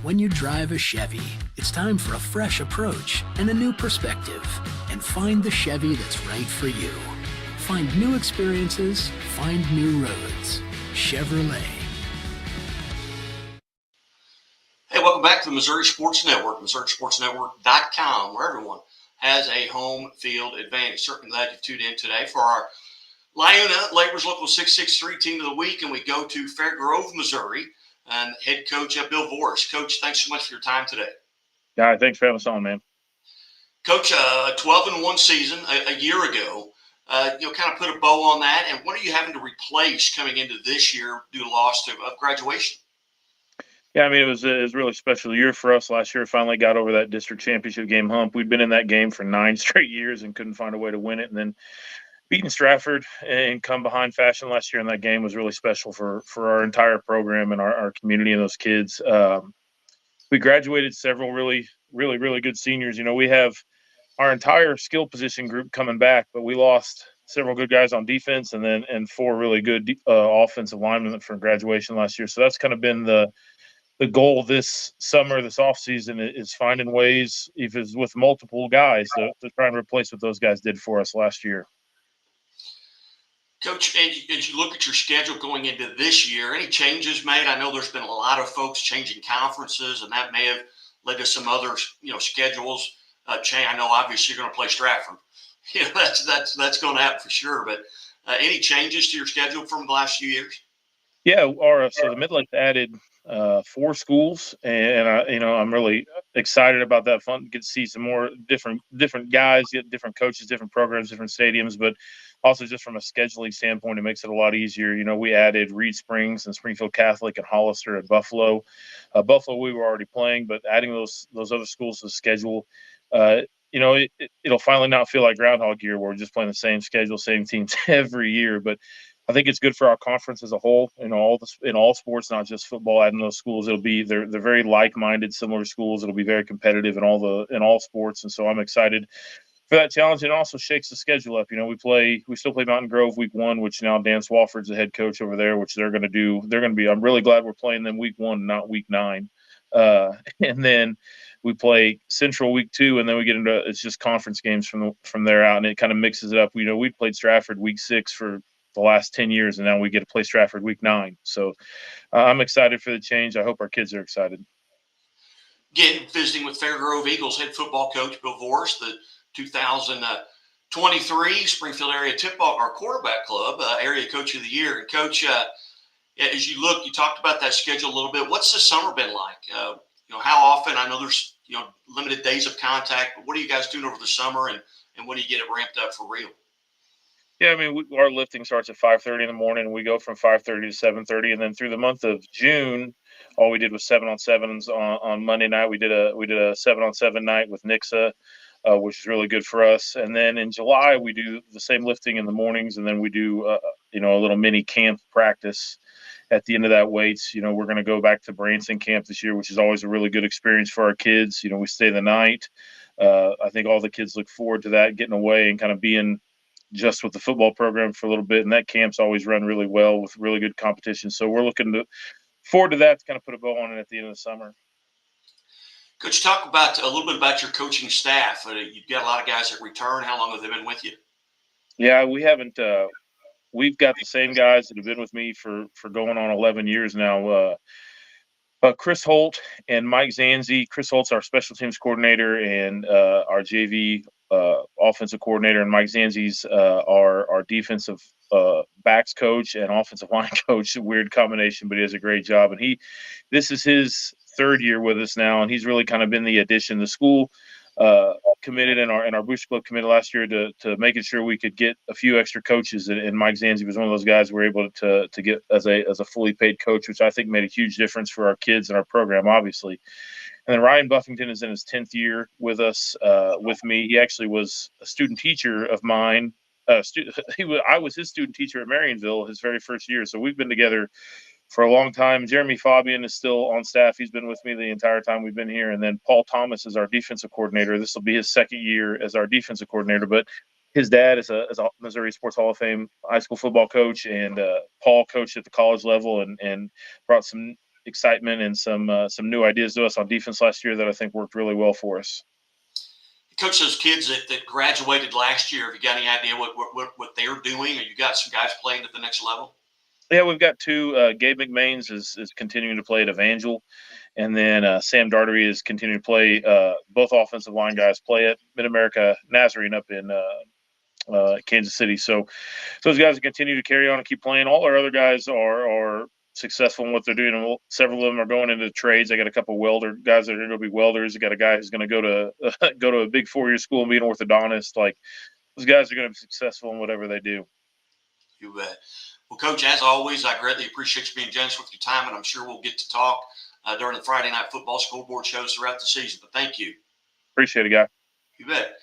When you drive a Chevy, it's time for a fresh approach and a new perspective. And find the Chevy that's right for you. Find new experiences, find new roads. Chevrolet. Hey, welcome back to the Missouri Sports Network, MissouriSportsNetwork.com, where everyone has a home field advantage. Certainly glad you tuned in today for our Liona Labor's Local 663 Team of the Week, and we go to Fairgrove, Missouri, and head coach Bill Voorhis. Coach, thanks so much for your time today. Yeah, thanks for having us on, man. Coach, a 12-1 season a year ago. Kind of put a bow on that, and what are you having to replace coming into this year due to loss of graduation? Yeah, I mean, it was a really special year for us last year. Finally got over that district championship game hump. We'd been in that game for 9 straight years and couldn't find a way to win it. And then beating Stratford and come behind fashion last year in that game was really special for our entire program and our community and those kids. We graduated several really good seniors. You know, we have our entire skill position group coming back, but we lost several good guys on defense and 4 really good offensive linemen for graduation last year. So that's kind of been the goal this summer, this offseason, is finding ways, if it's with multiple guys, to try and replace what those guys did for us last year. Coach, as you look at your schedule going into this year, any changes made? I know there's been a lot of folks changing conferences, and that may have led to some other, schedules change. I know obviously you're going to play Stratford. That's going to happen for sure. But any changes to your schedule from the last few years? Yeah, so the Midlands added 4 schools, and I'm really excited about that. Fun to get to see some more different guys, get different coaches, different programs, different stadiums, but also just from a scheduling standpoint, it makes it a lot easier. You know, we added Reed Springs and Springfield Catholic and Hollister and Buffalo. Buffalo we were already playing, but adding those other schools to the schedule, it'll finally not feel like Groundhog Year where we're just playing the same schedule, same teams every year, but I think it's good for our conference as a whole, in all sports, not just football. Adding those schools, they're very like-minded, similar schools. It'll be very competitive in all sports, and so I'm excited for that challenge. It also shakes the schedule up. You know, we still play Mountain Grove week 1, which now Dan Swafford's the head coach over there, which they're going to do. They're going to be. I'm really glad we're playing them week 1, not week 9. And then we play Central week 2, and then we get into it's just conference games from there out, and it kind of mixes it up. We played Stratford week 6 for the last 10 years, and now we get to play Stratford week 9. So I'm excited for the change. I hope our kids are excited. Again, visiting with Fairgrove Eagles head football coach Bill Voorhis, the 2023 Springfield Area Tip-Off, our quarterback club, area coach of the year. And coach, as you talked about that schedule a little bit. What's the summer been like? How often? I know there's limited days of contact, but what are you guys doing over the summer, and when do you get it ramped up for real? Yeah, I mean, our lifting starts at 5:30 in the morning, and we go from 5:30 to 7:30, and then through the month of June, all we did was 7-on-7s on Monday night. We did a 7-on-7 night with Nixa, which is really good for us. And then in July, we do the same lifting in the mornings, and then we do a little mini camp practice at the end of that weights. We're going to go back to Branson camp this year, which is always a really good experience for our kids. We stay the night. I think all the kids look forward to that, getting away and kind of being just with the football program for a little bit, and that camp's always run really well with really good competition. So we're looking forward to that, to kind of put a bow on it at the end of the summer. Could you talk about a little bit about your coaching staff? You've got a lot of guys that return. How long have they been with you? Yeah, we haven't. We've got the same guys that have been with me for going on 11 years now. Chris Holt and Mike Zanzi. Chris Holt's our special teams coordinator and our JV offensive coordinator, and Mike Zanzi's our defensive backs coach and offensive line coach. A weird combination, but he does a great job. And this is his 3rd year with us now, and he's really kind of been the addition. The school committed and our Booster Club committed last year to making sure we could get a few extra coaches, and Mike Zanzi was one of those guys we were able to get as a fully paid coach, which I think made a huge difference for our kids and our program, obviously. And then Ryan Buffington is in his 10th year with us, with me. He actually was a student teacher of mine. I was his student teacher at Marionville his very first year, so we've been together for a long time. Jeremy Fabian is still on staff. He's been with me the entire time we've been here. And then Paul Thomas is our defensive coordinator. This will be his 2nd year as our defensive coordinator, but his dad is a Missouri Sports Hall of Fame high school football coach, and Paul coached at the college level and brought some excitement and some new ideas to us on defense last year that I think worked really well for us. Coach, those kids that graduated last year, have you got any idea what they're doing? Or you got some guys playing at the next level? Yeah, we've got two. Gabe McMains is continuing to play at Evangel, and then Sam Dartery is continuing to play. Both offensive line guys play at Mid America Nazarene up in Kansas City. So those guys continue to carry on and keep playing. All our other guys are successful in what they're doing. And several of them are going into trades. I got a couple welder guys that are going to be welders. I got a guy who's going to go to go to a big 4-year school and be an orthodontist. Like, those guys are going to be successful in whatever they do. You bet. Well, Coach, as always, I greatly appreciate you being generous with your time, and I'm sure we'll get to talk during the Friday Night Football scoreboard shows throughout the season. But thank you. Appreciate it, guy. You bet.